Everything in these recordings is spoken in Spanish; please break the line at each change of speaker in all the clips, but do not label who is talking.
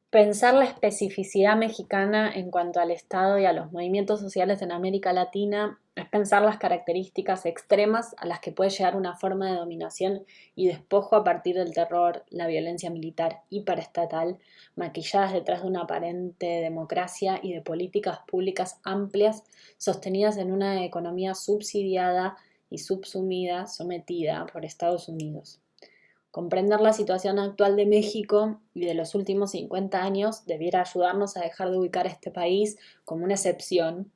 Pensar la especificidad mexicana en cuanto al Estado y a los movimientos sociales en América Latina es pensar las características extremas a las que puede llegar una forma de dominación y despojo a partir del terror, la violencia militar hiperestatal, maquilladas detrás de una aparente democracia y de políticas públicas amplias sostenidas en una economía subsidiada y subsumida, sometida por Estados Unidos. Comprender la situación actual de México y de los últimos 50 años debiera ayudarnos a dejar de ubicar a este país como una excepción,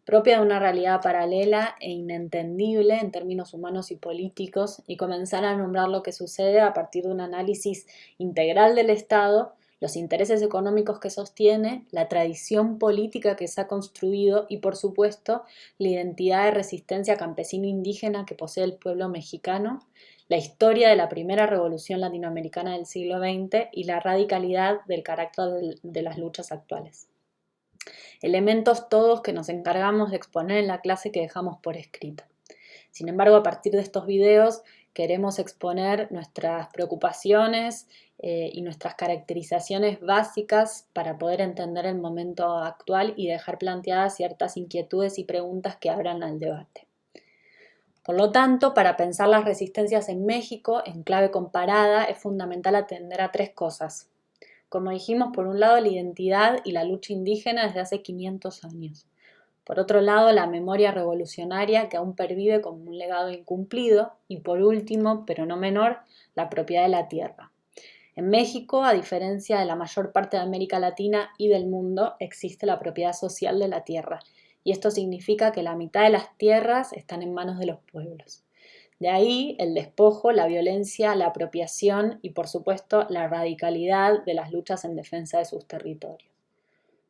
propia de una realidad paralela e inentendible en términos humanos y políticos, y comenzar a nombrar lo que sucede a partir de un análisis integral del Estado, los intereses económicos que sostiene, la tradición política que se ha construido y, por supuesto, la identidad de resistencia campesino-indígena que posee el pueblo mexicano, la historia de la primera revolución latinoamericana del siglo XX y la radicalidad del carácter de las luchas actuales. Elementos todos que nos encargamos de exponer en la clase que dejamos por escrito. Sin embargo, a partir de estos videos queremos exponer nuestras preocupaciones y nuestras caracterizaciones básicas para poder entender el momento actual y dejar planteadas ciertas inquietudes y preguntas que abran al debate. Por lo tanto, para pensar las resistencias en México en clave comparada es fundamental atender a tres cosas. Como dijimos, por un lado la identidad y la lucha indígena desde hace 500 años. Por otro lado, la memoria revolucionaria que aún pervive como un legado incumplido. Y por último, pero no menor, la propiedad de la tierra. En México, a diferencia de la mayor parte de América Latina y del mundo, existe la propiedad social de la tierra. Y esto significa que la mitad de las tierras están en manos de los pueblos. De ahí el despojo, la violencia, la apropiación y, por supuesto, la radicalidad de las luchas en defensa de sus territorios.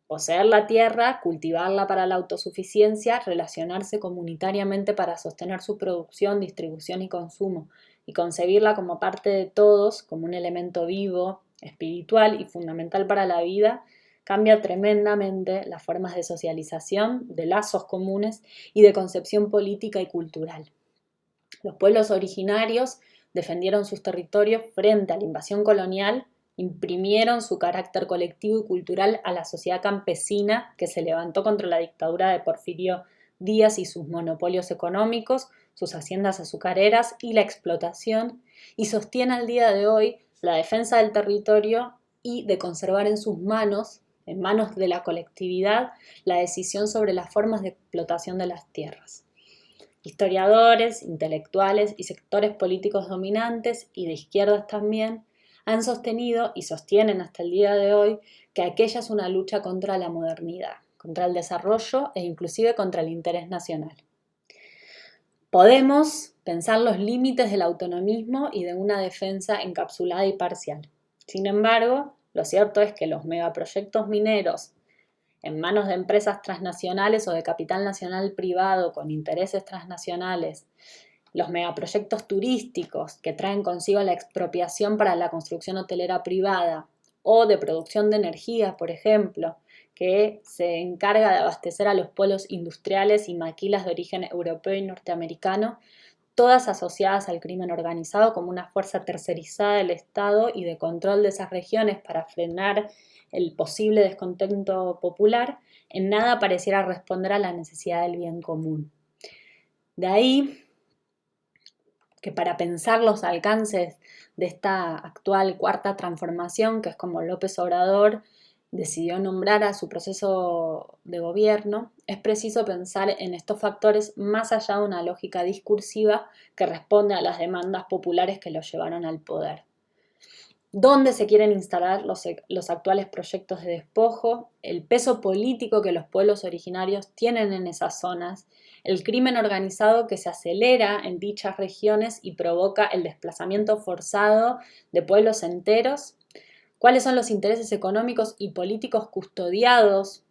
Poseer la tierra, cultivarla para la autosuficiencia, relacionarse comunitariamente para sostener su producción, distribución y consumo, y concebirla como parte de todos, como un elemento vivo, espiritual y fundamental para la vida, cambia tremendamente las formas de socialización, de lazos comunes y de concepción política y cultural. Los pueblos originarios defendieron sus territorios frente a la invasión colonial, imprimieron su carácter colectivo y cultural a la sociedad campesina que se levantó contra la dictadura de Porfirio Díaz y sus monopolios económicos, sus haciendas azucareras y la explotación, y sostiene al día de hoy la defensa del territorio y de conservar en manos de la colectividad, la decisión sobre las formas de explotación de las tierras. Historiadores, intelectuales y sectores políticos dominantes, y de izquierdas también, han sostenido y sostienen hasta el día de hoy que aquella es una lucha contra la modernidad, contra el desarrollo e inclusive contra el interés nacional. Podemos pensar los límites del autonomismo y de una defensa encapsulada y parcial. Sin embargo, lo cierto es que los megaproyectos mineros en manos de empresas transnacionales o de capital nacional privado con intereses transnacionales, los megaproyectos turísticos que traen consigo la expropiación para la construcción hotelera privada o de producción de energía, por ejemplo, que se encarga de abastecer a los polos industriales y maquilas de origen europeo y norteamericano, todas asociadas al crimen organizado como una fuerza tercerizada del Estado y de control de esas regiones para frenar el posible descontento popular, en nada pareciera responder a la necesidad del bien común. De ahí que para pensar los alcances de esta actual cuarta transformación, que es como López Obrador decidió nombrar a su proceso de gobierno, es preciso pensar en estos factores más allá de una lógica discursiva que responde a las demandas populares que los llevaron al poder. ¿Dónde se quieren instalar los actuales proyectos de despojo? El peso político que los pueblos originarios tienen en esas zonas, el crimen organizado que se acelera en dichas regiones y provoca el desplazamiento forzado de pueblos enteros, cuáles son los intereses económicos y políticos custodiados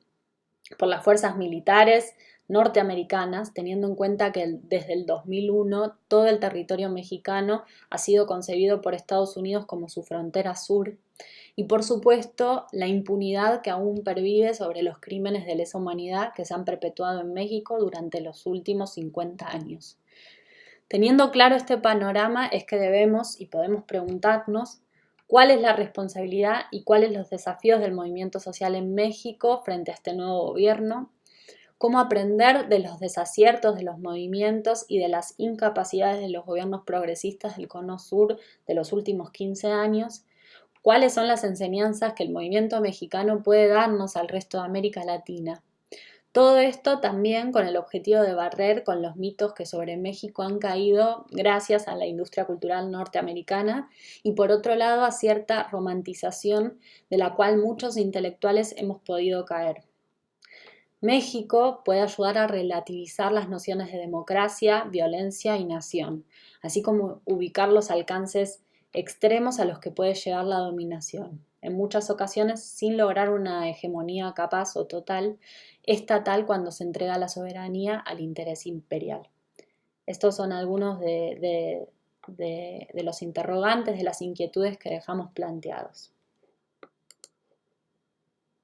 por las fuerzas militares norteamericanas, teniendo en cuenta que desde el 2001 todo el territorio mexicano ha sido concebido por Estados Unidos como su frontera sur, y por supuesto la impunidad que aún pervive sobre los crímenes de lesa humanidad que se han perpetuado en México durante los últimos 50 años. Teniendo claro este panorama es que debemos y podemos preguntarnos ¿Cuál es la responsabilidad y cuáles los desafíos del movimiento social en México frente a este nuevo gobierno? ¿Cómo aprender de los desaciertos de los movimientos y de las incapacidades de los gobiernos progresistas del Cono Sur de los últimos 15 años? ¿Cuáles son las enseñanzas que el movimiento mexicano puede darnos al resto de América Latina? Todo esto también con el objetivo de barrer con los mitos que sobre México han caído gracias a la industria cultural norteamericana y por otro lado a cierta romantización de la cual muchos intelectuales hemos podido caer. México puede ayudar a relativizar las nociones de democracia, violencia y nación, así como ubicar los alcances extremos a los que puede llegar la dominación, en muchas ocasiones sin lograr una hegemonía capaz o total estatal cuando se entrega la soberanía al interés imperial. Estos son algunos de los interrogantes, de las inquietudes que dejamos planteados.